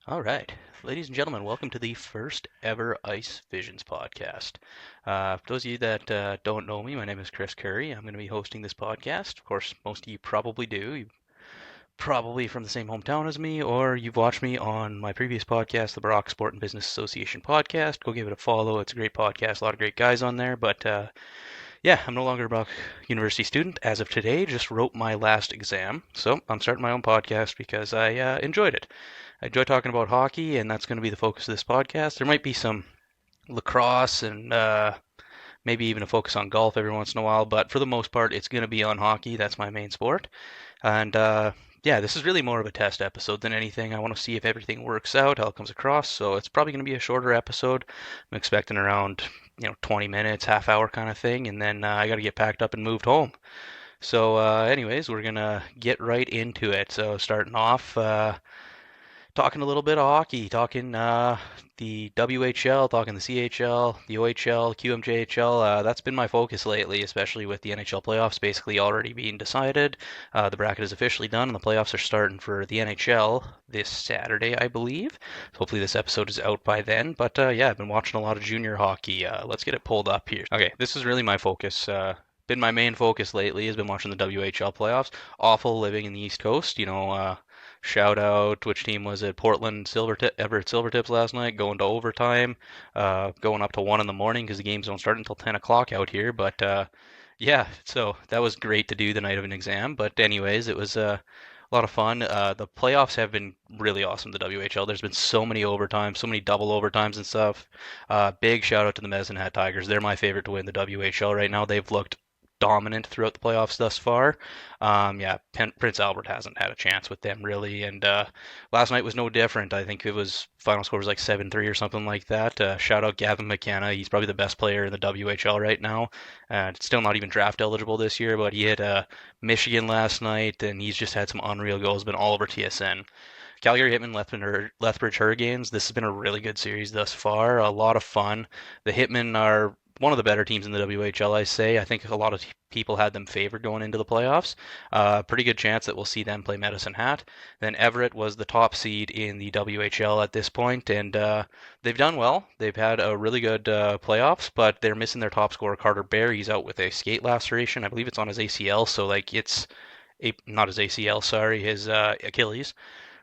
All right, ladies and gentlemen, welcome to the first ever Ice Visions podcast. For those of you that don't know me, my name is Chris Curry. I'm going to be hosting this podcast. Of course, most of you probably do. You probably from the same hometown as me, or you've watched me on my previous podcast, the Brock Sport and Business Association podcast. Go give it a follow. It's a great podcast, a lot of great guys on there. But yeah, I'm no longer a Brock University student as of today. Just wrote my last exam, so I'm starting my own podcast because I enjoyed it. I enjoy talking about hockey, and that's going to be the focus of this podcast. There might be some lacrosse and maybe even a focus on golf every once in a while, but for the most part, it's going to be on hockey. That's my main sport. And yeah, this is really more of a test episode than anything. I want to see if everything works out, how it comes across. So it's probably going to be a shorter episode. I'm expecting around 20 minutes, half hour kind of thing, and then I got to get packed up and moved home. So, anyways, we're gonna get right into it. So, starting off, talking a little bit of hockey, talking the WHL, talking the CHL, the OHL, QMJHL. That's been my focus lately, especially with the NHL playoffs basically already being decided. The bracket is officially done, and the playoffs are starting for the NHL this Saturday, I believe. So hopefully this episode is out by then. But yeah, I've been watching a lot of junior hockey. Let's get it pulled up here. Okay, this is really my focus. Been my main focus lately has been watching the WHL playoffs. Awful living in the East Coast, shout out, which team was it? Portland Everett Silvertips last night, going to overtime, going up to 1 in the morning because the games don't start until 10 o'clock out here. But yeah, so that was great to do the night of an exam. But anyways, it was a lot of fun. The playoffs have been really awesome. The WHL. There's been so many overtimes, so many double overtimes and stuff. Big shout out to the Medicine Hat Tigers. They're my favorite to win the WHL right now. They've looked dominant throughout the playoffs thus far. Yeah, Prince Albert hasn't had a chance with them really, and last night was no different. I think it was final score was like 7-3 or something like that. Shout out Gavin McKenna. He's probably the best player in the WHL right now. Still not even draft eligible this year, but he hit Michigan last night, and he's just had some unreal goals. Been all over TSN. Calgary Hitmen, Lethbridge Hurricanes. This has been a really good series thus far. A lot of fun. The Hitmen are one of the better teams in the WHL, I say. I think a lot of people had them favored going into the playoffs. Pretty good chance that we'll see them play Medicine Hat. Then Everett was the top seed in the WHL at this point, and they've done well. They've had a really good playoffs, but they're missing their top scorer, Carter Bear. He's out with a skate laceration. I believe it's on his ACL, so like it's not his ACL, sorry, his Achilles,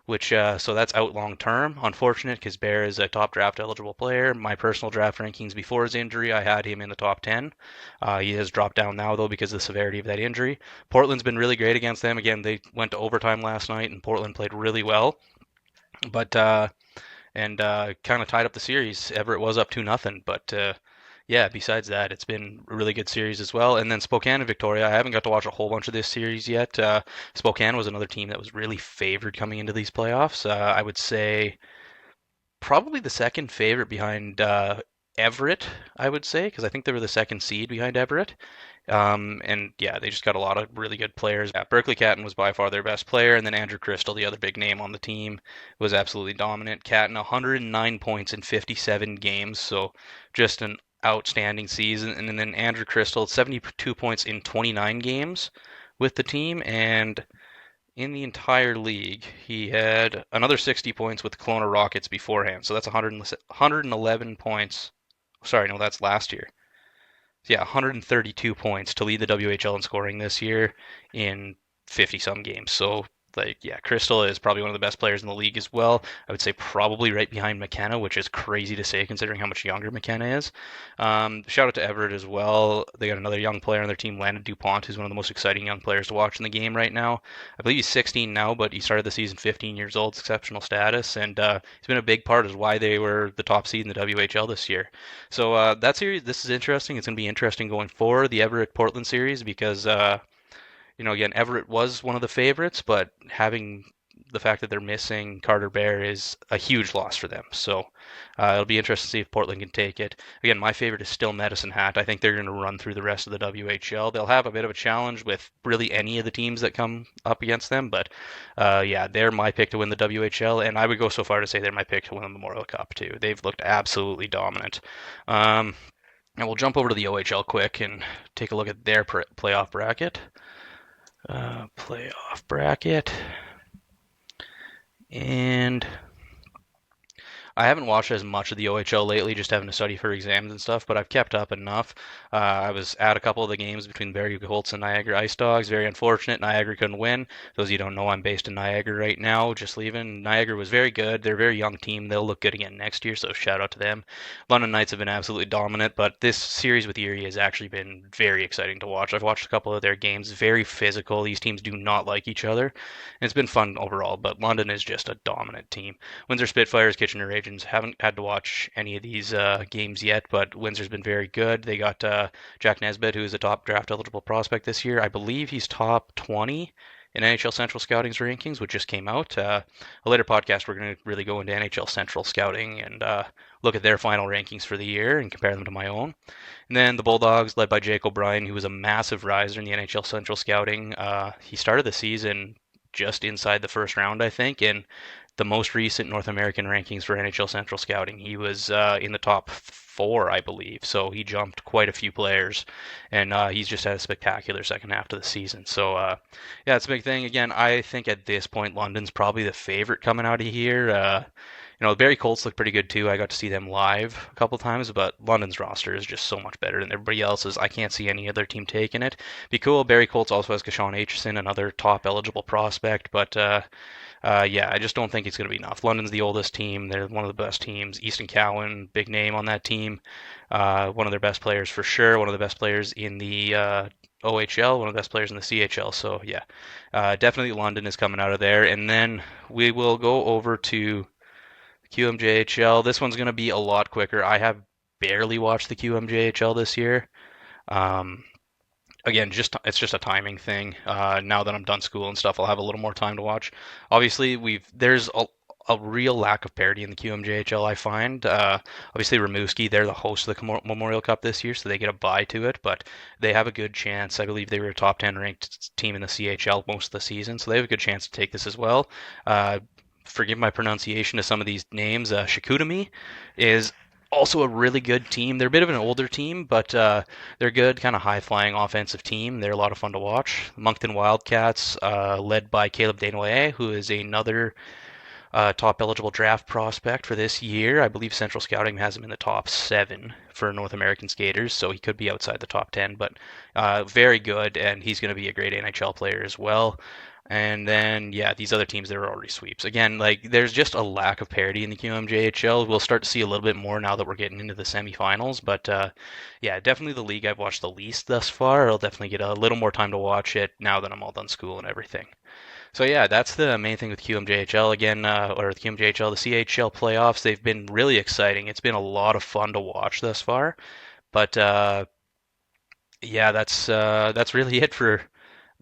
which so that's out long term. Unfortunate because Bear is a top draft eligible player. My personal draft rankings before his injury, I had him in the top 10. He has dropped down now though because of the severity of that injury. Portland's been really great against them. Again, they went to overtime last night and Portland played really well, but and kind of tied up the series. Everett was up 2-0, but yeah, besides that, it's been a really good series as well. And then Spokane and Victoria, I haven't got to watch a whole bunch of this series yet. Spokane was another team that was really favored coming into these playoffs. I would say probably the second favorite behind Everett, I would say, because I think they were the second seed behind Everett. And yeah, they just got a lot of really good players. Yeah, Berkeley Catton was by far their best player, and then Andrew Crystal, the other big name on the team, was absolutely dominant. Catton 109 points in 57 games, so just an outstanding season. And then Andrew Crystal 72 points in 29 games with the team, and in the entire league, he had another 60 points with the Kelowna Rockets beforehand. So that's 111 points. Sorry, no, that's last year. Yeah, 132 points to lead the WHL in scoring this year in 50 some games. So, like, yeah, Crystal is probably one of the best players in the league as well. I would say probably right behind McKenna, which is crazy to say considering how much younger McKenna is. Shout out to Everett as well. They got another young player on their team, Landon DuPont, who's one of the most exciting young players to watch in the game right now. I believe he's 16 now, but he started the season 15 years old, exceptional status, and he's been a big part of why they were the top seed in the WHL this year. So that series, this is interesting. It's going to be interesting going forward, the Everett Portland series, because again, Everett was one of the favorites, but having the fact that they're missing Carter Bear is a huge loss for them. So it'll be interesting to see if Portland can take it. Again, my favorite is still Medicine Hat. I think they're going to run through the rest of the WHL. They'll have a bit of a challenge with really any of the teams that come up against them, but yeah, they're my pick to win the WHL, and I would go so far to say they're my pick to win the Memorial Cup too. They've looked absolutely dominant. And we'll jump over to the OHL quick and take a look at their playoff bracket. Playoff bracket. And I haven't watched as much of the OHL lately, just having to study for exams and stuff, but I've kept up enough. I was at a couple of the games between Barrie Colts and Niagara Ice Dogs. Very unfortunate, Niagara couldn't win. Those of you who don't know, I'm based in Niagara right now, just leaving. Niagara was very good. They're a very young team. They'll look good again next year, so shout out to them. London Knights have been absolutely dominant, but this series with Erie has actually been very exciting to watch. I've watched a couple of their games, very physical. These teams do not like each other, and it's been fun overall, but London is just a dominant team. Windsor Spitfires, Kitchener Agents, haven't had to watch any of these games yet, but Windsor's been very good. They got Jack Nesbitt, who is a top draft eligible prospect this year. I believe he's top 20 in NHL Central Scouting's rankings, which just came out. A later podcast, we're going to really go into NHL Central Scouting and look at their final rankings for the year and compare them to my own. And then the Bulldogs, led by Jake O'Brien, who was a massive riser in the NHL Central Scouting. He started the season just inside the first round, I think, and the most recent North American rankings for NHL Central Scouting. He was in the top 4, I believe. So he jumped quite a few players, and he's just had a spectacular second half of the season. So yeah, it's a big thing. Again, I think at this point, London's probably the favorite coming out of here. The Barrie Colts look pretty good too. I got to see them live a couple times, but London's roster is just so much better than everybody else's. I can't see any other team taking it. Be cool. Barrie Colts also has Kashawn Aitchison, another top eligible prospect, but yeah, I just don't think it's going to be enough. London's the oldest team. They're one of the best teams. Easton Cowan, big name on that team. One of their best players for sure. One of the best players in the OHL, one of the best players in the CHL. So yeah, definitely London is coming out of there. And then we will go over to QMJHL. This one's going to be a lot quicker. I have barely watched the QMJHL this year. Um, Again, it's just a timing thing. Now that I'm done school and stuff, I'll have a little more time to watch. Obviously, there's a real lack of parity in the QMJHL, I find. Obviously, Rimouski, they're the host of the Memorial Cup this year, so they get a bye to it, but they have a good chance. I believe they were a top 10 ranked team in the CHL most of the season, so they have a good chance to take this as well. Forgive my pronunciation of some of these names. Shikutami is also a really good team. They're a bit of an older team, but they're good, kind of high-flying offensive team. They're a lot of fun to watch. Moncton Wildcats, led by Caleb Desnoyers, who is another top eligible draft prospect for this year. I believe Central Scouting has him in the top 7 for North American skaters, so he could be outside the top 10, but very good, and he's going to be a great NHL player as well. And then, yeah, these other teams, they're already sweeps. Again, like, there's just a lack of parity in the QMJHL. We'll start to see a little bit more now that we're getting into the semifinals. But, yeah, definitely the league I've watched the least thus far. I'll definitely get a little more time to watch it now that I'm all done school and everything. So, yeah, that's the main thing with QMJHL. Again, or the QMJHL, the CHL playoffs, they've been really exciting. It's been a lot of fun to watch thus far. But, yeah, that's really it for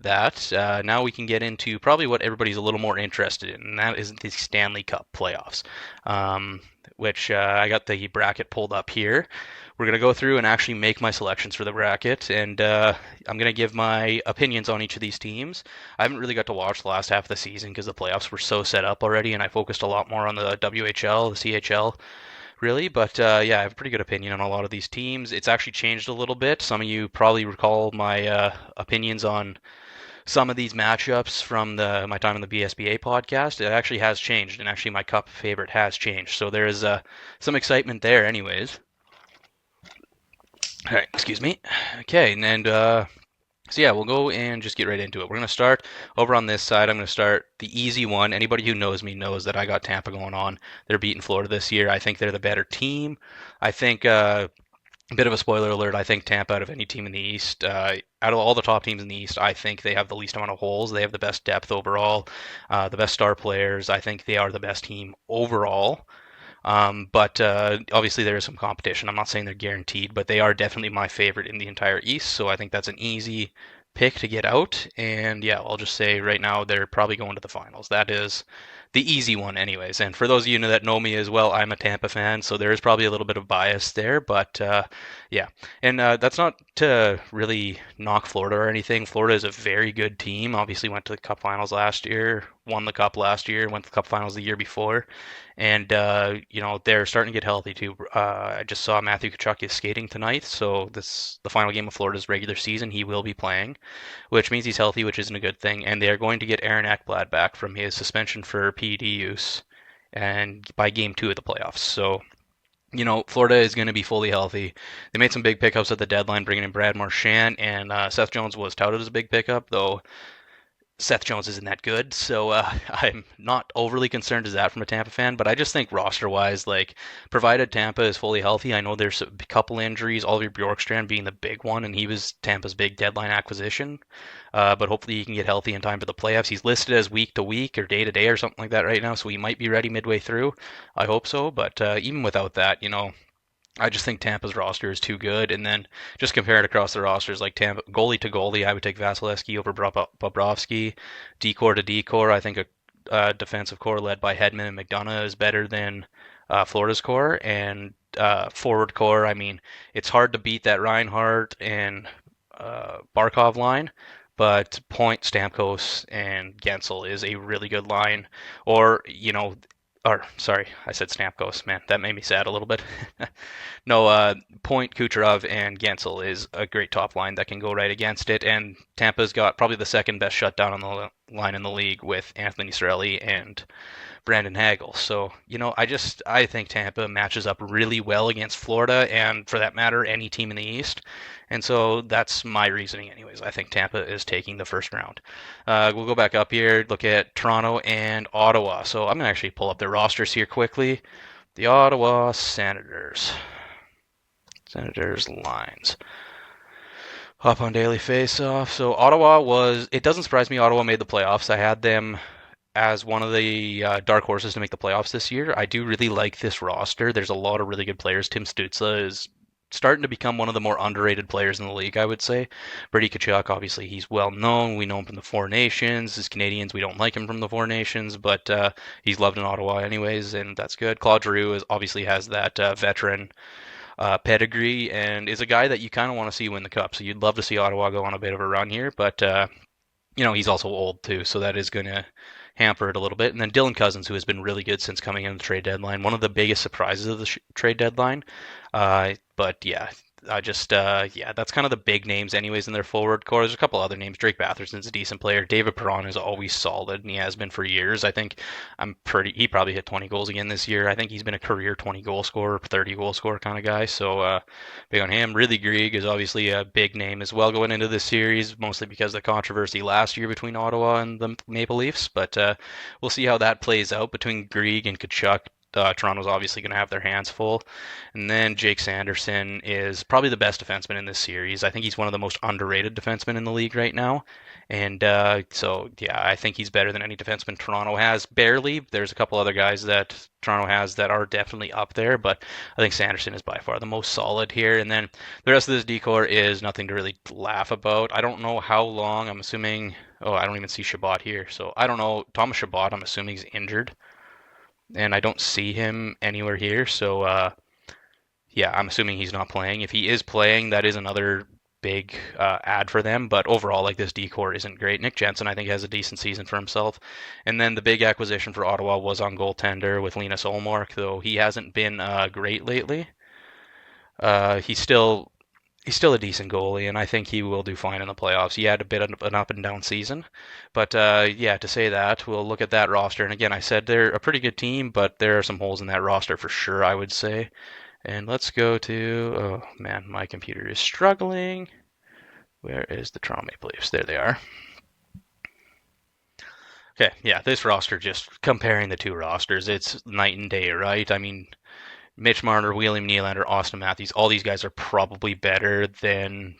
that. Now we can get into probably what everybody's a little more interested in, and that is the Stanley Cup playoffs, which I got the bracket pulled up here. We're going to go through and actually make my selections for the bracket, and I'm going to give my opinions on each of these teams. I haven't really got to watch the last half of the season because the playoffs were so set up already, and I focused a lot more on the WHL, the CHL, really. But yeah, I have a pretty good opinion on a lot of these teams. It's actually changed a little bit. Some of you probably recall my opinions on some of these matchups from my time on the BSBA podcast. It actually has changed, and actually my cup favorite has changed. So there is some excitement there anyways. All right, excuse me. Okay, and so yeah, we'll go and just get right into it. We're going to start over on this side. I'm going to start the easy one. Anybody who knows me knows that I got Tampa going on. They're beating Florida this year. I think they're the better team. I think a bit of a spoiler alert, I think Tampa, out of any team in the East, out of all the top teams in the East, I think they have the least amount of holes. They have the best depth overall, the best star players. I think they are the best team overall. But obviously there is some competition. I'm not saying they're guaranteed, but they are definitely my favorite in the entire East. So I think that's an easy pick to get out. And yeah, I'll just say right now they're probably going to the finals. That is the easy one anyways. And for those of you that know me as well, I'm a Tampa fan, so there is probably a little bit of bias there, but yeah. And that's not to really knock Florida or anything. Florida is a very good team. Obviously went to the Cup Finals last year, won the Cup last year, went to the Cup Finals the year before. And, they're starting to get healthy too. I just saw Matthew Tkachuk is skating tonight, so the final game of Florida's regular season, he will be playing, which means he's healthy, which isn't a good thing. And they are going to get Aaron Ekblad back from his suspension for PED use. and by game 2 of the playoffs. So, Florida is going to be fully healthy. They made some big pickups at the deadline, bringing in Brad Marchand, and Seth Jones was touted as a big pickup, though Seth Jones isn't that good, so I'm not overly concerned as that from a Tampa fan. But I just think roster-wise, like, provided Tampa is fully healthy, I know there's a couple injuries, Oliver Bjorkstrand being the big one, and he was Tampa's big deadline acquisition. But hopefully he can get healthy in time for the playoffs. He's listed as week to week or day to day or something like that right now, so he might be ready midway through. I hope so. But even without that, I just think Tampa's roster is too good. And then just compare it across the rosters, like Tampa goalie to goalie, I would take Vasilevsky over Bobrovsky. Decor to decor, I think a defensive core led by Hedman and McDonough is better than Florida's core. And forward core, I mean, it's hard to beat that Reinhardt and Barkov line. But Point, Stamkos, and Gensel is a really good line. Or sorry, I said Stamkos. Man, that made me sad a little bit. No, Point, Kucherov, and Gensel is a great top line that can go right against it. And Tampa's got probably the second best shutdown on the line in the league with Anthony Cirelli and Brandon Hagel. So, I think Tampa matches up really well against Florida and, for that matter, any team in the East. And so that's my reasoning, anyways. I think Tampa is taking the first round. We'll go back up here, look at Toronto and Ottawa. So I'm going to actually pull up their rosters here quickly. The Ottawa Senators. Senators lines. Hop on daily face-off. So it doesn't surprise me Ottawa made the playoffs. I had them as one of the dark horses to make the playoffs this year. I do really like this roster. There's a lot of really good players. Tim Stützle is starting to become one of the more underrated players in the league, I would say. Brady Tkachuk, obviously, he's well known. We know him from the Four Nations. As Canadians, we don't like him from the Four Nations, but he's loved in Ottawa anyways, and that's good. Claude Giroux obviously has that veteran pedigree and is a guy that you kind of want to see win the cup. So you'd love to see Ottawa go on a bit of a run here, but he's also old too, so that is going to hamper it a little bit. And then Dylan Cousins, who has been really good since coming in the trade deadline, one of the biggest surprises of the trade deadline. But yeah, that's kind of the big names anyways in their forward core. There's a couple other names. Drake Batherson's a decent player. David Perron is always solid, and he has been for years. I think he probably hit 20 goals again this year. I think he's been a career 20 goal scorer, 30 goal scorer kind of guy. So big on him. Ridley Greig is obviously a big name as well going into this series, mostly because of the controversy last year between Ottawa and the Maple Leafs. But we'll see how that plays out between Greig and Tkachuk. Toronto's obviously going to have their hands full. And then Jake Sanderson is probably the best defenseman in this series. I think he's one of the most underrated defensemen in the league right now. And I think he's better than any defenseman Toronto has. Barely. There's a couple other guys that Toronto has that are definitely up there, but I think Sanderson is by far the most solid here. And then the rest of this decor is nothing to really laugh about. I don't know how long. I'm assuming. Oh, I don't even see Shabbat here. So I don't know. Thomas Shabbat, I'm assuming he's injured. And I don't see him anywhere here. So, I'm assuming he's not playing. If he is playing, that is another big ad for them. But overall, like, this decor isn't great. Nick Jensen, I think, has a decent season for himself. And then the big acquisition for Ottawa was on goaltender with Linus Ullmark, though he hasn't been great lately. He's still a decent goalie, and I think he will do fine in the playoffs. He had a bit of an up and down season, but to say that, we'll look at that roster. And again, I said they're a pretty good team, but there are some holes in that roster for sure, I would say. And let's go to, oh man, my computer is struggling. Where is the Toronto Maple Leafs? There they are. Okay, yeah, this roster, just comparing the two rosters, it's night and day, right? I mean, Mitch Marner, William Nylander, Austin Matthews, all these guys are probably better than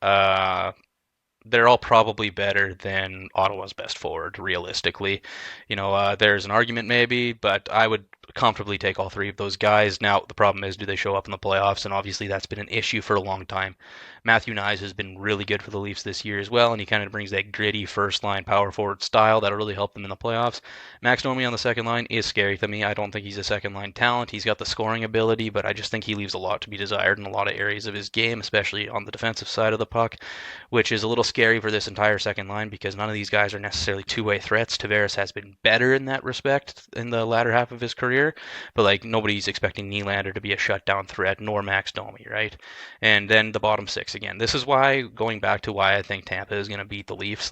they're all probably better than Ottawa's best forward, realistically. There's an argument maybe, but I would comfortably take all three of those guys. Now, the problem is, do they show up in the playoffs? And obviously, that's been an issue for a long time. Matthew Knies has been really good for the Leafs this year as well, and he kind of brings that gritty first-line power forward style that'll really help them in the playoffs. Max Domi on the second line is scary to me. I don't think he's a second-line talent. He's got the scoring ability, but I just think he leaves a lot to be desired in a lot of areas of his game, especially on the defensive side of the puck, which is a little scary for this entire second line because none of these guys are necessarily two-way threats. Tavares has been better in that respect in the latter half of his career, but nobody's expecting Nylander to be a shutdown threat, nor Max Domi, right? And then the bottom six again. This is why, going back to why I think Tampa is going to beat the Leafs,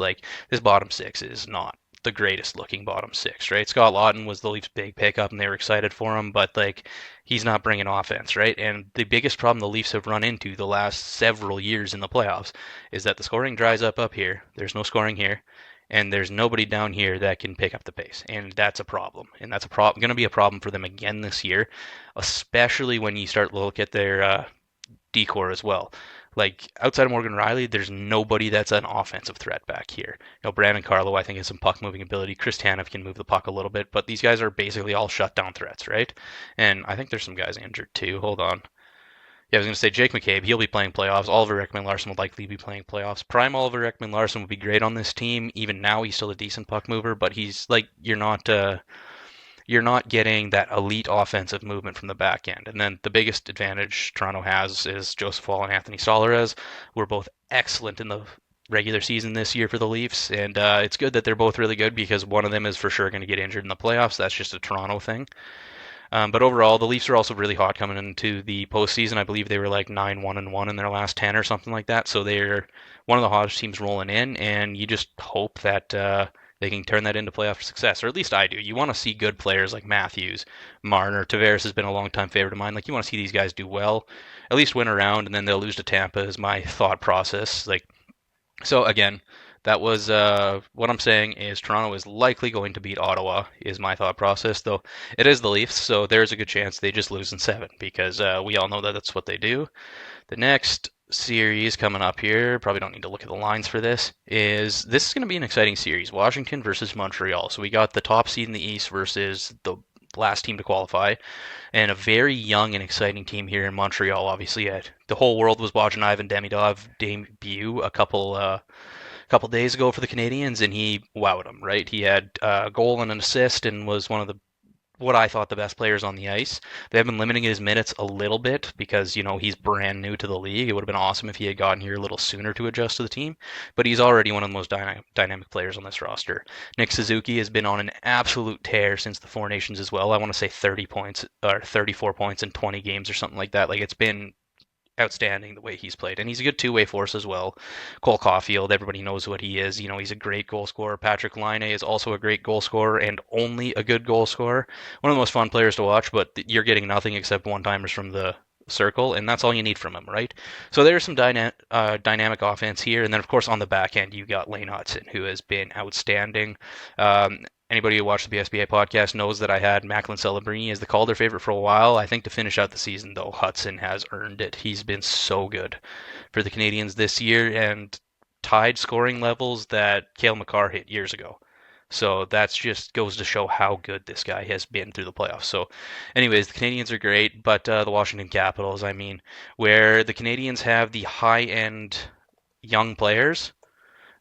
this bottom six is not the greatest looking bottom six, right? Scott Lawton was the Leafs' big pickup, and they were excited for him, but like he's not bringing offense, right? And the biggest problem the Leafs have run into the last several years in the playoffs is that the scoring dries up here. There's no scoring here, and there's nobody down here that can pick up the pace, and that's a problem. And that's going to be a problem for them again this year, especially when you start to look at their decor as well. Like outside of Morgan Riley, there's nobody that's an offensive threat back here. Brandon Carlo, I think, has some puck moving ability. Chris Tanev can move the puck a little bit, but these guys are basically all shutdown threats, right? And I think there's some guys injured too. Hold on. Yeah, I was going to say Jake McCabe. He'll be playing playoffs. Oliver Ekman-Larsson will likely be playing playoffs. Prime Oliver Ekman-Larsson would be great on this team. Even now, he's still a decent puck mover, but he's like you're not getting that elite offensive movement from the back end. And then the biggest advantage Toronto has is Joseph Woll and Anthony Stolares, who are both excellent in the regular season this year for the Leafs. And it's good that they're both really good because one of them is for sure going to get injured in the playoffs. That's just a Toronto thing. But overall, the Leafs are also really hot coming into the postseason. I believe they were like 9-1-1 in their last 10 or something like that. So they're one of the hottest teams rolling in, and you just hope that they can turn that into playoff success, or at least I do. You want to see good players like Matthews, Marner, Tavares has been a long-time favorite of mine. Like you want to see these guys do well, at least win a round, and then they'll lose to Tampa is my thought process. So again, that was what I'm saying is Toronto is likely going to beat Ottawa is my thought process, though it is the Leafs, so there's a good chance they just lose in 7 because we all know that that's what they do. The next series coming up here, probably don't need to look at the lines for this is going to be an exciting series, Washington versus Montreal. So we got the top seed in the East versus the last team to qualify, and a very young and exciting team here in Montreal. Obviously, the whole world was watching Ivan Demidov debut a couple days ago for the Canadiens, and he wowed them, right? He had a goal and an assist and was one of what I thought the best players on the ice. They have been limiting his minutes a little bit because, he's brand new to the league. It would have been awesome if he had gotten here a little sooner to adjust to the team, but he's already one of the most dynamic players on this roster. Nick Suzuki has been on an absolute tear since the Four Nations as well. I want to say 30 points or 34 points in 20 games or something like that. Like it's been outstanding the way he's played, and he's a good two-way force as well. Cole Caulfield, everybody knows what he is. He's a great goal scorer. Patrick Laine is also a great goal scorer and only a good goal scorer. One of the most fun players to watch, but you're getting nothing except one-timers from the circle, and that's all you need from him, right? So there's some dynamic offense here, and then of course on the back end you got Lane Hutson, who has been outstanding. Anybody who watched the BSBA podcast knows that I had Macklin Celebrini as the Calder favorite for a while. I think to finish out the season, though, Hudson has earned it. He's been so good for the Canadiens this year and tied scoring levels that Cale Makar hit years ago. So that's just goes to show how good this guy has been through the playoffs. So anyways, the Canadiens are great, but the Washington Capitals, where the Canadiens have the high-end young players.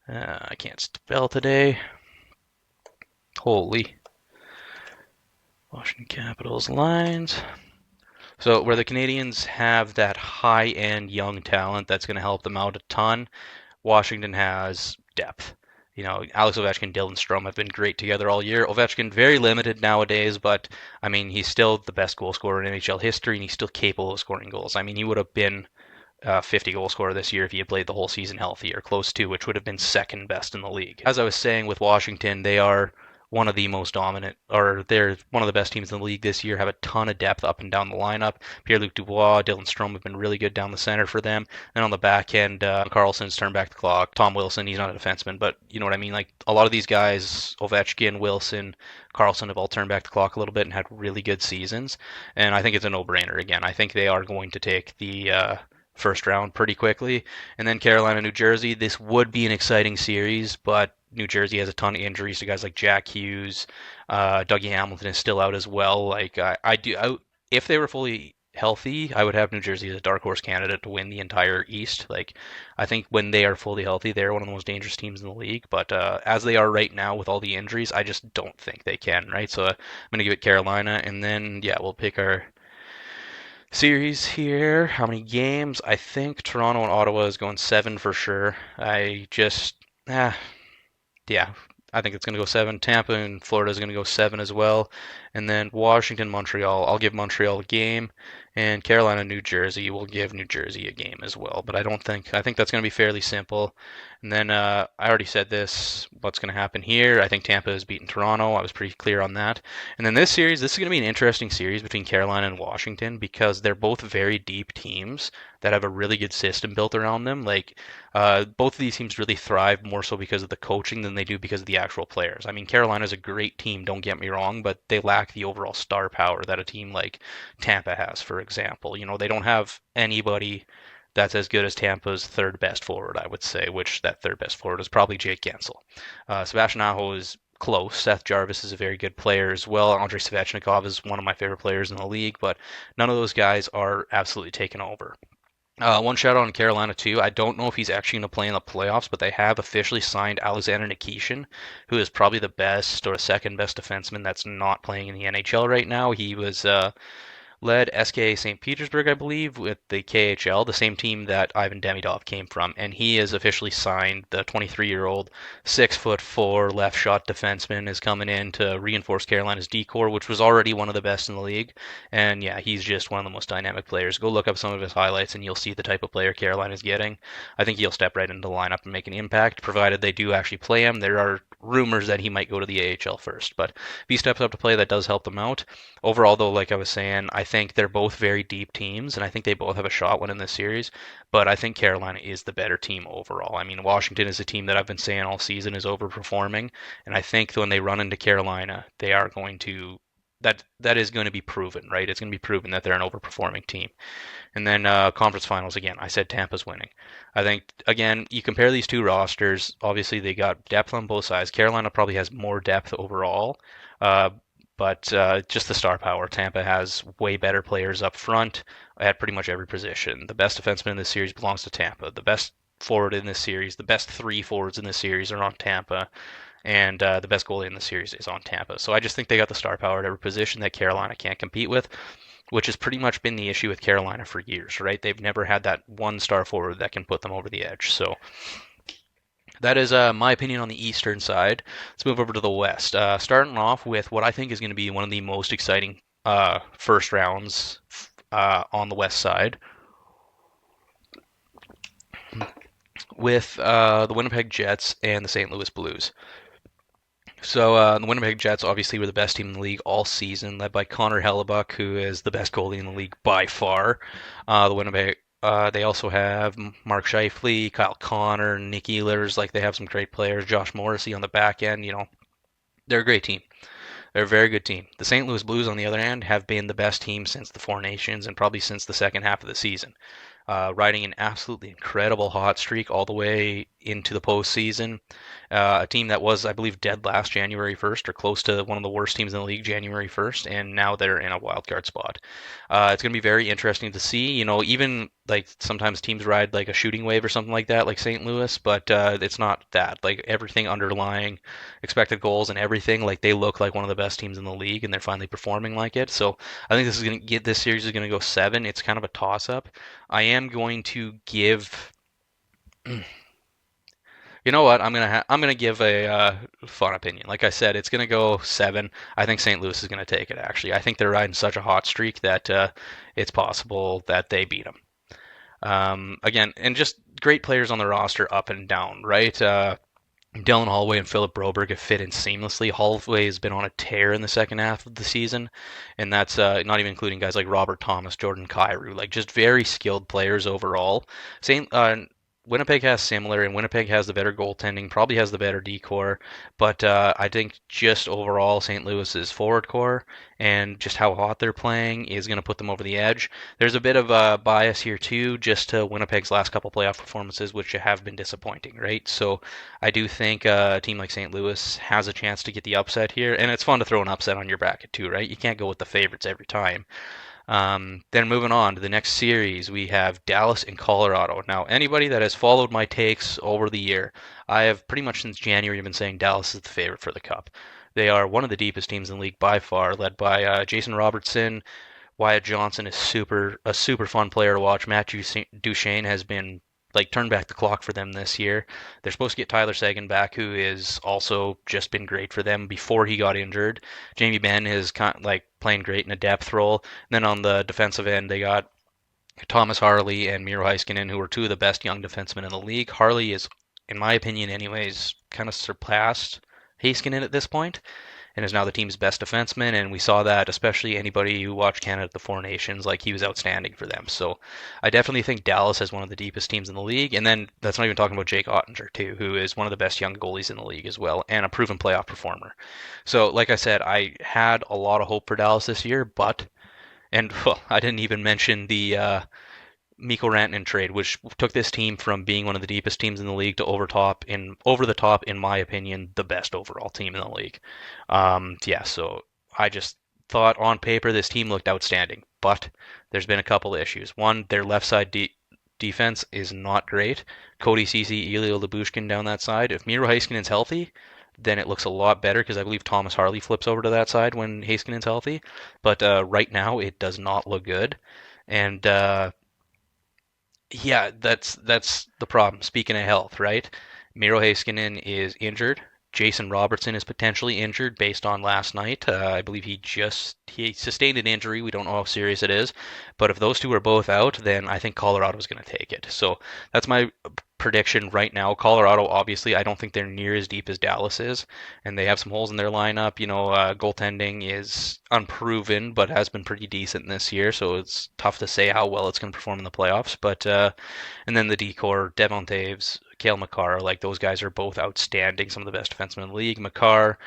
I can't spell today. Holy. Washington Capitals lines. So where the Canadiens have that high-end young talent that's going to help them out a ton, Washington has depth. Alex Ovechkin, Dylan Strome have been great together all year. Ovechkin very limited nowadays, but he's still the best goal scorer in NHL history, and he's still capable of scoring goals. He would have been 50 goal scorer this year if he had played the whole season healthy, or close to, which would have been second best in the league. As I was saying with Washington, they are one of the most dominant, or they're one of the best teams in the league this year, have a ton of depth up and down the lineup. Pierre-Luc Dubois, Dylan Strome have been really good down the center for them. And on the back end, Carlson's turned back the clock. Tom Wilson, he's not a defenseman, but you know what I mean? Like a lot of these guys, Ovechkin, Wilson, Carlson have all turned back the clock a little bit and had really good seasons. And I think it's a no-brainer again. I think they are going to take the first round pretty quickly. And then Carolina, New Jersey, this would be an exciting series, but New Jersey has a ton of injuries to guys like Jack Hughes. Dougie Hamilton is still out as well. If they were fully healthy, I would have New Jersey as a dark horse candidate to win the entire East. I think when they are fully healthy, they're one of the most dangerous teams in the league. But as they are right now with all the injuries, I just don't think they can, right? So I'm going to give it Carolina, and then, we'll pick our series here. How many games? I think Toronto and Ottawa is going 7 for sure. I think it's going to go 7. Tampa and Florida is going to go 7 as well. And then Washington, Montreal, I'll give Montreal a game. And Carolina, New Jersey, will give New Jersey a game as well. But I think that's going to be fairly simple. And then I already said this, what's going to happen here. I think Tampa has beaten Toronto. I was pretty clear on that. And then this is going to be an interesting series between Carolina and Washington because they're both very deep teams that have a really good system built around them. Like both of these teams really thrive more so because of the coaching than they do because of the actual players. I mean, Carolina's a great team, don't get me wrong, but they lack the overall star power that a team like Tampa has, for example. You know, they don't have anybody that's as good as Tampa's third best forward, I would say, which that third best forward is probably Jake Gensel. Sebastian Aho is close. Seth Jarvis is a very good player as well. Andrei Svechnikov is one of my favorite players in the league, but none of those guys are absolutely taken over. One shout out on Carolina too. I don't know if he's actually going to play in the playoffs, but they have officially signed Alexander Nikishin, who is probably the best or second best defenseman that's not playing in the NHL right now. He was led SKA St. Petersburg, I believe, with the KHL, the same team that Ivan Demidov came from, and he is officially signed. The 23-year-old, 6'4" left shot defenseman is coming in to reinforce Carolina's D-core, which was already one of the best in the league. And yeah, he's just one of the most dynamic players. Go look up some of his highlights, and you'll see the type of player Carolina's getting. I think he'll step right into the lineup and make an impact, provided they do actually play him. There are rumors that he might go to the AHL first, but if he steps up to play, that does help them out. Overall, though, like I was saying, I think they're both very deep teams, and I think they both have a shot winning this series. But I think Carolina is the better team overall. I mean, Washington is a team that I've been saying all season is overperforming, and I think when they run into Carolina, they are going to that is going to be proven, right? It's going to be proven that they're an overperforming team. And then conference finals again. I said Tampa's winning. I think again you compare these two rosters. Obviously they got depth on both sides. Carolina probably has more depth overall, uh, but just the star power. Tampa has way better players up front at pretty much every position. The best defenseman in this series belongs to Tampa. The best forward in this series, the best three forwards in this series are on Tampa, and the best goalie in the series is on Tampa. So I just think they got the star power at every position that Carolina can't compete with, which has pretty much been the issue with Carolina for years, right? They've never had that one star forward that can put them over the edge. So that is my opinion on the eastern side. Let's move over to the west. Starting off with what I think is going to be one of the most exciting first rounds on the west side, with the Winnipeg Jets and the St. Louis Blues. So the Winnipeg Jets obviously were the best team in the league all season, led by Connor Hellebuck, who is the best goalie in the league by far. The Winnipeg they also have Mark Scheifele, Kyle Connor, Nick Ehlers. Like they have some great players. Josh Morrissey on the back end. You know, they're a great team. They're a very good team. The St. Louis Blues, on the other hand, have been the best team since the Four Nations and probably since the second half of the season. Riding an absolutely incredible hot streak all the way into the postseason. A team that was, I believe, dead last January 1st or close to one of the worst teams in the league January 1st, and now they're in a wild card spot. It's going to be very interesting to see. You know, even like sometimes teams ride like a shooting wave or something like that, like St. Louis, but it's not that. Like everything underlying expected goals and everything, like they look like one of the best teams in the league, and they're finally performing like it. So I think this series is going to go 7. It's kind of a toss up. I am going to give. You know what? I'm gonna give a fun opinion. Like I said, it's gonna go 7. I think St. Louis is gonna take it. Actually, I think they're riding such a hot streak that it's possible that they beat them. Again, and just great players on the roster up and down, right? Dylan Holloway and Philip Broberg have fit in seamlessly. Holloway has been on a tear in the second half of the season, and that's not even including guys like Robert Thomas, Jordan Kyrou, like just very skilled players overall. St. Winnipeg has similar, and Winnipeg has the better goaltending, probably has the better D-core, but I think just overall St. Louis's forward core and just how hot they're playing is going to put them over the edge. There's a bit of a bias here too, just to Winnipeg's last couple playoff performances, which have been disappointing, right? So I do think a team like St. Louis has a chance to get the upset here, and it's fun to throw an upset on your bracket too, right? You can't go with the favorites every time. Then moving on to the next series, we have Dallas and Colorado. Now, anybody that has followed my takes over the year, I have pretty much since January been saying Dallas is the favorite for the Cup. They are one of the deepest teams in the league by far, led by Jason Robertson. Wyatt Johnson is a super fun player to watch. Matt Duchene has been like turn back the clock for them this year. They're supposed to get Tyler Seguin back, who is also just been great for them before he got injured. Jamie Benn is kind of like playing great in a depth role. And then on the defensive end, they got Thomas Harley and Miro Heiskanen, who are two of the best young defensemen in the league. Harley is, in my opinion, anyways, kind of surpassed Heiskanen at this point and is now the team's best defenseman. And we saw that, especially anybody who watched Canada at the Four Nations, like he was outstanding for them. So I definitely think Dallas has one of the deepest teams in the league. And then that's not even talking about Jake Ottinger, too, who is one of the best young goalies in the league as well and a proven playoff performer. So, like I said, I had a lot of hope for Dallas this year, but and well, I didn't even mention the Mikko Rantanen trade, which took this team from being one of the deepest teams in the league to over the top, in my opinion, the best overall team in the league. Yeah, so I just thought on paper this team looked outstanding, but there's been a couple of issues. One, their left side defense is not great. Cody Ceci, Elio Lyubushkin down that side. If Miro Heiskanen's healthy, then it looks a lot better because I believe Thomas Harley flips over to that side when Heiskanen's healthy. But right now it does not look good, and yeah, that's the problem. Speaking of health, right? Miro Heiskanen is injured. Jason Robertson is potentially injured based on last night. I believe he sustained an injury. We don't know how serious it is, but if those two are both out, then I think Colorado is going to take it. So that's my prediction right now. Colorado, obviously, I don't think they're near as deep as Dallas is, and they have some holes in their lineup. Goaltending is unproven, but has been pretty decent this year, so it's tough to say how well it's going to perform in the playoffs. But and then the decor, Devon Taves, Cale Makar, like those guys are both outstanding, some of the best defensemen in the league. Makar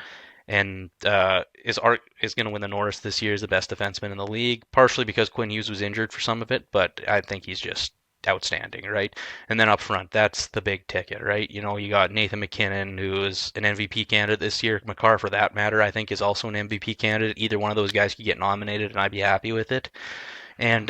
and is going to win the Norris this year as the best defenseman in the league, partially because Quinn Hughes was injured for some of it, but I think he's just outstanding, right? And then up front, that's the big ticket, right? You got Nathan McKinnon, who is an MVP candidate this year. Makar, for that matter, I think is also an MVP candidate. Either one of those guys could get nominated, and I'd be happy with it. And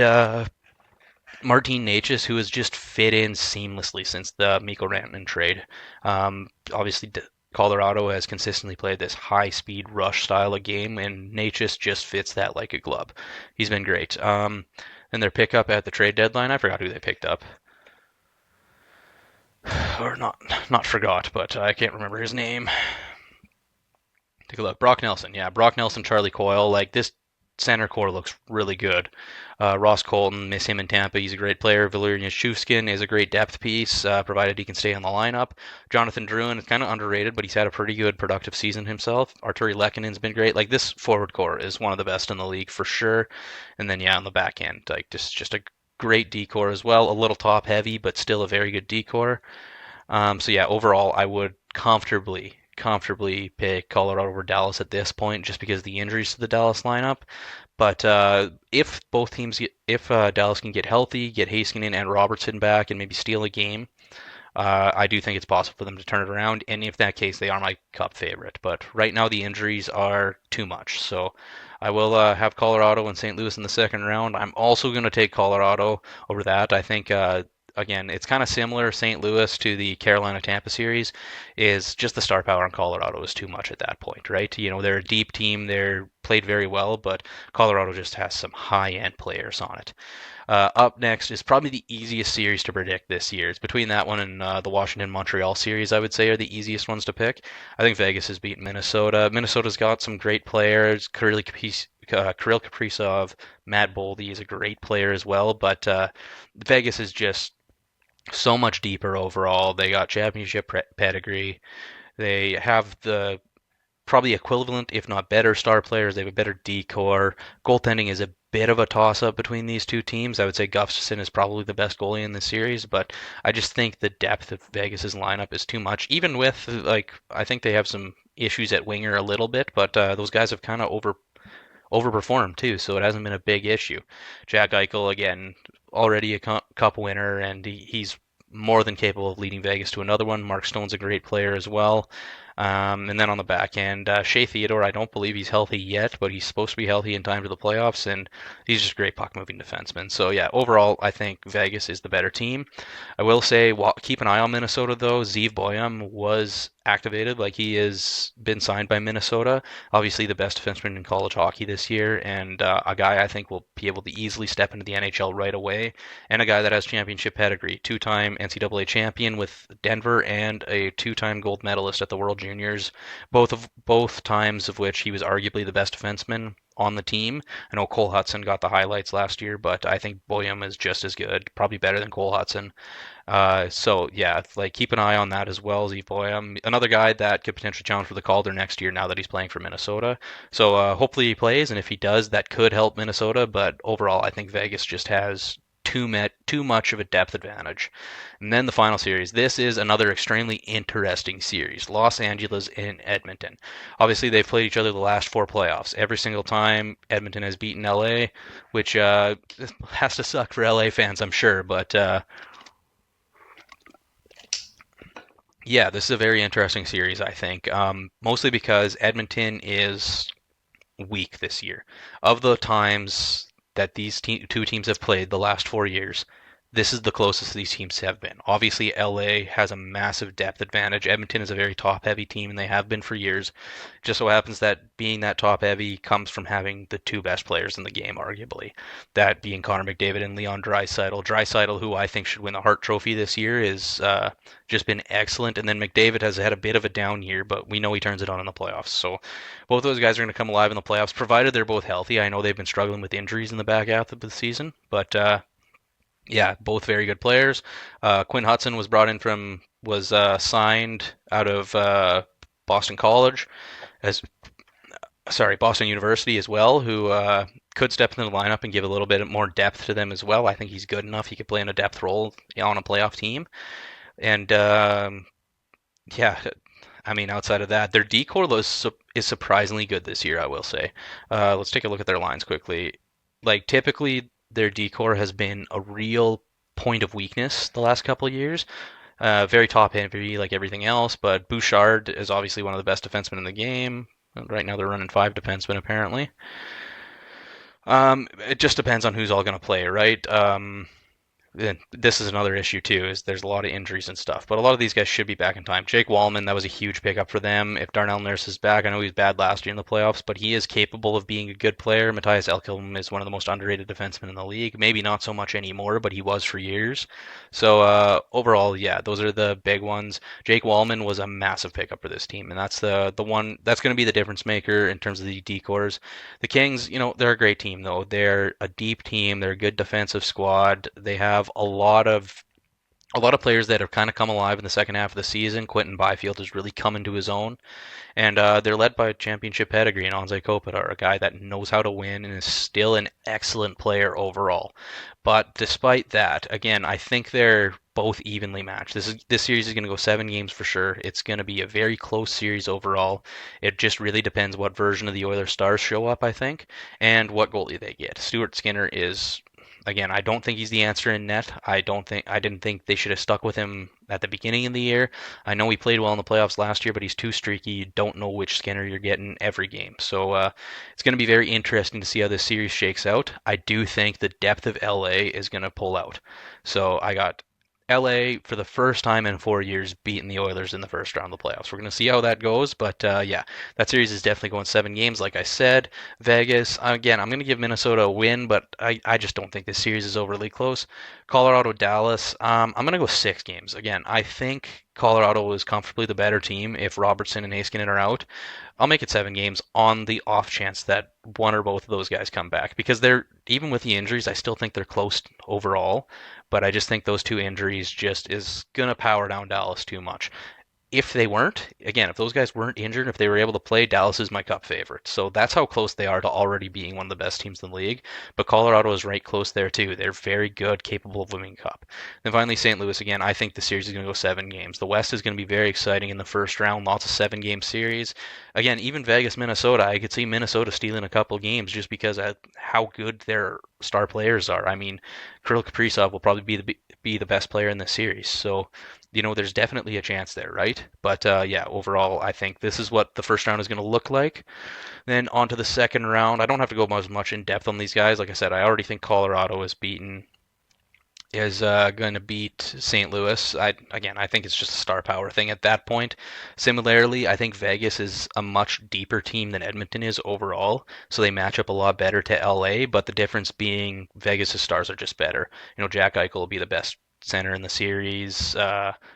Martin Necas, who has just fit in seamlessly since the Mikko Rantanen trade. Obviously, Colorado has consistently played this high-speed rush style of game, and Necas just fits that like a glove. He's been great. And their pickup at the trade deadline, I forgot who they picked up. Or not forgot, but I can't remember his name. Take a look. Brock Nelson. Yeah, Brock Nelson, Charlie Coyle. Like, this center core looks really good. Ross Colton, miss him in Tampa. He's a great player. Valerian Shuvskin is a great depth piece, provided he can stay on the lineup. Jonathan Drouin is kind of underrated, but he's had a pretty good productive season himself. Arturi Lekkonen's been great. Like, this forward core is one of the best in the league for sure. And then, yeah, on the back end, like, just a great decor as well. A little top heavy, but still a very good decor. So yeah, overall, I would comfortably pick Colorado over Dallas at this point, just because of the injuries to the Dallas lineup. But if Dallas can get healthy, get Heiskanen and Robertson back, and maybe steal a game, I do think it's possible for them to turn it around. And if that case, they are my Cup favorite. But right now, the injuries are too much. So I will have Colorado and St. Louis in the second round. I'm also going to take Colorado over that. I think again, it's kind of similar, St. Louis to the Carolina-Tampa series, is just the star power in Colorado is too much at that point, right? They're a deep team. They're played very well, but Colorado just has some high-end players on it. Up next is probably the easiest series to predict this year. It's between that one and the Washington-Montreal series, I would say, are the easiest ones to pick. I think Vegas has beaten Minnesota. Minnesota's got some great players. Kirill Kaprizov, Matt Boldy is a great player as well, but Vegas is just so much deeper overall. They got championship pedigree. They have the probably equivalent, if not better, star players. They have a better decor. Goaltending is a bit of a toss-up between these two teams. I would say Gustafsson is probably the best goalie in the series, but I just think the depth of Vegas's lineup is too much. Even with, I think they have some issues at winger a little bit, but those guys have kind of overperformed too, so it hasn't been a big issue. Jack Eichel, again, already a cup winner, and he's more than capable of leading Vegas to another one. Mark Stone's a great player as well. And then on the back end, Shea Theodore, I don't believe he's healthy yet, but he's supposed to be healthy in time for the playoffs, and he's just a great puck moving defenseman. So yeah, overall, I think Vegas is the better team. I will say, keep an eye on Minnesota though. Zeev Boyum was activated, like he has been signed by Minnesota. Obviously, the best defenseman in college hockey this year, and a guy I think will be able to easily step into the NHL right away, and a guy that has championship pedigree, two-time NCAA champion with Denver, and a two-time gold medalist at the World Juniors, both times of which he was arguably the best defenseman on the team. I know Cole Hudson got the highlights last year, but I think Boyum is just as good, probably better than Cole Hudson. So yeah, like keep an eye on that as well, Z Boyum. Another guy that could potentially challenge for the Calder next year now that he's playing for Minnesota. So hopefully he plays, and if he does, that could help Minnesota. But overall, I think Vegas just has too much of a depth advantage. And then the final series. This is another extremely interesting series. Los Angeles and Edmonton. Obviously, they've played each other the last four playoffs. Every single time Edmonton has beaten LA, which has to suck for LA fans, I'm sure. But yeah, this is a very interesting series, I think. Mostly because Edmonton is weak this year. Of the times that these two teams have played the last 4 years, this is the closest these teams have been. Obviously, LA has a massive depth advantage. Edmonton is a very top heavy team, and they have been for years. Just so happens that being that top heavy comes from having the two best players in the game, arguably. That being Connor McDavid and Leon Draisaitl. Draisaitl, who I think should win the Hart Trophy this year, is just been excellent. And then McDavid has had a bit of a down year, but we know he turns it on in the playoffs. So both those guys are going to come alive in the playoffs, provided they're both healthy. I know they've been struggling with injuries in the back half of the season, but yeah, both very good players. Quinn Hudson was signed out of Boston College as Boston University as well, who could step into the lineup and give a little bit more depth to them as well. I think he's good enough. He could play in a depth role on a playoff team. And yeah, I mean, outside of that, their decor is surprisingly good this year, I will say. Let's take a look at their lines quickly. Like, typically, their decor has been a real point of weakness the last couple of years. Very top heavy, like everything else, but Bouchard is obviously one of the best defensemen in the game. Right now, they're running five defensemen, apparently. It just depends on who's all going to play, right? This is another issue too, is there's a lot of injuries and stuff, but a lot of these guys should be back in time. Jake Wallman, that was a huge pickup for them. If Darnell Nurse is back, I know he was bad last year in the playoffs, but he is capable of being a good player. Matthias Ekholm is one of the most underrated defensemen in the league. Maybe not so much anymore, but he was for years. So overall, yeah, those are the big ones. Jake Wallman was a massive pickup for this team, and that's the one that's going to be the difference maker in terms of the decors. The Kings, they're a great team though. They're a deep team. They're a good defensive squad. They have a lot of players that have kind of come alive in the second half of the season. Quentin Byfield has really come into his own, and they're led by championship pedigree and Anze Kopitar, a guy that knows how to win and is still an excellent player overall. But despite that, again, I think they're both evenly matched. This series is going to go 7 games for sure. It's going to be a very close series overall. It just really depends what version of the Oilers stars show up, I think, and what goalie they get. Stuart Skinner is, again, I don't think he's the answer in net. I didn't think they should have stuck with him at the beginning of the year. I know he played well in the playoffs last year, but he's too streaky. You don't know which Skinner you're getting every game. So it's going to be very interesting to see how this series shakes out. I do think the depth of LA is going to pull out. So I got LA for the first time in 4 years beating the Oilers in the first round of the playoffs. We're going to see how that goes, but yeah, that series is definitely going 7 games. Like I said, Vegas, again, I'm going to give Minnesota a win, but I just don't think this series is overly close. Colorado, Dallas, I'm going to go 6 games. Again, I think Colorado is comfortably the better team if Robertson and Heiskanen are out. I'll make it 7 games on the off chance that one or both of those guys come back, because they're, even with the injuries, I still think they're close overall, but I just think those two injuries just is going to power down Dallas too much. If they weren't, again, if those guys weren't injured, if they were able to play, Dallas is my cup favorite. So that's how close they are to already being one of the best teams in the league. But Colorado is right close there too. They're very good, capable of winning cup. Then finally, St. Louis again. I think the series is going to go 7 games. The West is going to be very exciting in the first round. Lots of 7 game series. Again, even Vegas, Minnesota. I could see Minnesota stealing a couple games just because of how good their star players are. I mean, Kirill Kaprizov will probably be the best player in the series. So there's definitely a chance there, right? But yeah, overall, I think this is what the first round is going to look like. Then on to the second round. I don't have to go as much in depth on these guys. Like I said, I already think Colorado is going to beat St. Louis. I think it's just a star power thing at that point. Similarly, I think Vegas is a much deeper team than Edmonton is overall, so they match up a lot better to LA. But the difference being Vegas' stars are just better. Jack Eichel will be the best center in the series,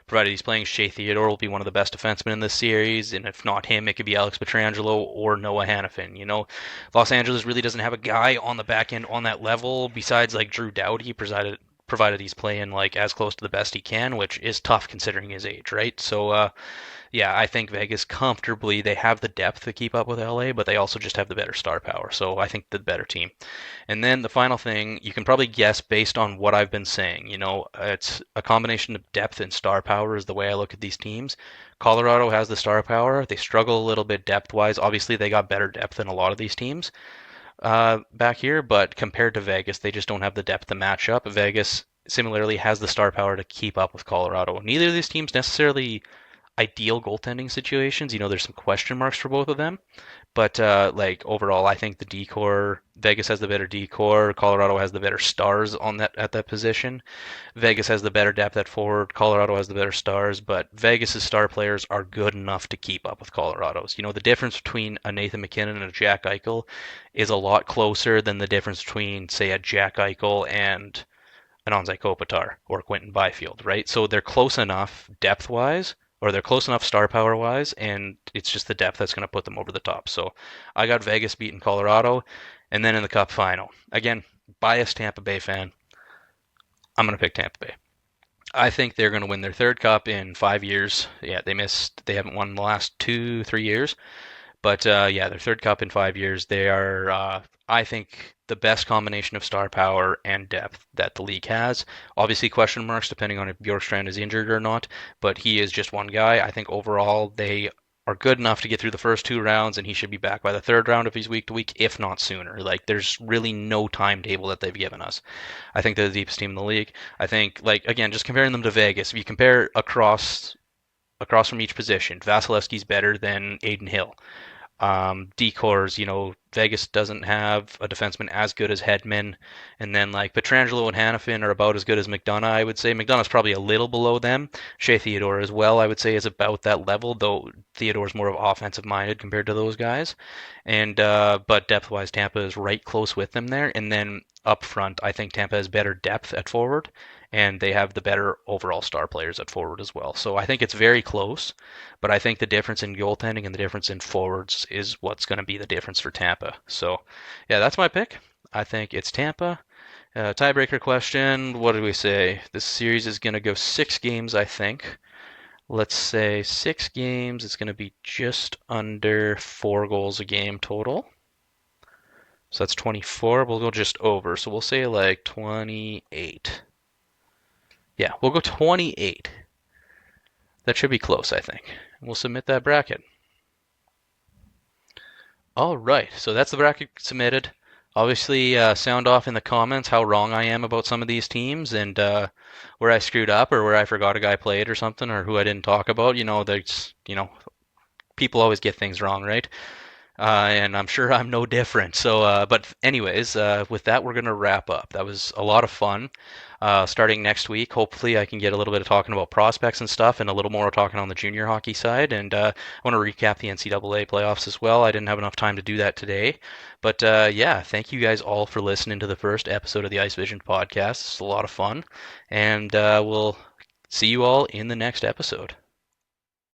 provided he's playing. Shea Theodore will be one of the best defensemen in this series, and if not him, it could be Alex Pietrangelo or Noah Hanifin. Los Angeles really doesn't have a guy on the back end on that level besides like Drew Doughty, provided he's playing like as close to the best he can, which is tough considering his age, right? So yeah, I think Vegas comfortably they have the depth to keep up with LA, but they also just have the better star power. So I think the better team. And then the final thing, you can probably guess based on what I've been saying. It's a combination of depth and star power is the way I look at these teams. Colorado has the star power. They struggle a little bit depth-wise. Obviously, they got better depth than a lot of these teams back here, but compared to Vegas, they just don't have the depth to match up. Vegas similarly has the star power to keep up with Colorado. Neither of these teams necessarily ideal goaltending situations. There's some question marks for both of them, but like overall, I think the decor Vegas has the better decor. Colorado has the better stars on that at that position. Vegas has the better depth at forward. Colorado has the better stars, but Vegas's star players are good enough to keep up with Colorado's. The difference between a Nathan MacKinnon and a Jack Eichel is a lot closer than the difference between, say, a Jack Eichel and an Anze Kopitar or Quentin Byfield, right? So they're close enough depth-wise, or they're close enough star power-wise, and it's just the depth that's going to put them over the top. So I got Vegas beating Colorado, and then in the Cup final, again, biased Tampa Bay fan, I'm going to pick Tampa Bay. I think they're going to win their third Cup in 5 years. Yeah, they haven't won the last 2, 3 years. But yeah, their third Cup in 5 years. They are, I think, the best combination of star power and depth that the league has. Obviously, question marks depending on if Bjorkstrand is injured or not, but he is just one guy. I think overall they are good enough to get through the first 2 rounds, and he should be back by the third round if he's week to week, if not sooner. Like, there's really no timetable that they've given us. I think they're the deepest team in the league. I think, like, again, just comparing them to Vegas, if you compare across from each position, Vasilevsky's better than Aiden Hill. Decors, Vegas doesn't have a defenseman as good as Hedman, and then like Pietrangelo and Hanifin are about as good as McDonough, I would say. McDonough's probably a little below them. Shea Theodore as well, I would say, is about that level, though Theodore's more of offensive minded compared to those guys. And but depth-wise, Tampa is right close with them there. And then up front, I think Tampa has better depth at forward, and they have the better overall star players at forward as well. So I think it's very close, but I think the difference in goaltending and the difference in forwards is what's going to be the difference for Tampa. So yeah, that's my pick. I think it's Tampa. Tiebreaker question, what did we say? This series is going to go 6 games, I think. Let's say 6 games. It's going to be just under 4 goals a game total. So that's 24. We'll go just over. So we'll say like 28. Yeah, we'll go 28. That should be close, I think. We'll submit that bracket. All right, so that's the bracket submitted. Obviously, sound off in the comments how wrong I am about some of these teams and where I screwed up or where I forgot a guy played or something or who I didn't talk about. People always get things wrong, right? And I'm sure I'm no different. So, but anyways, with that, we're going to wrap up. That was a lot of fun. Starting next week, hopefully I can get a little bit of talking about prospects and stuff and a little more talking on the junior hockey side. And I want to recap the NCAA playoffs as well. I didn't have enough time to do that today. But yeah, thank you guys all for listening to the first episode of the Ice Vision podcast. It's a lot of fun. And we'll see you all in the next episode.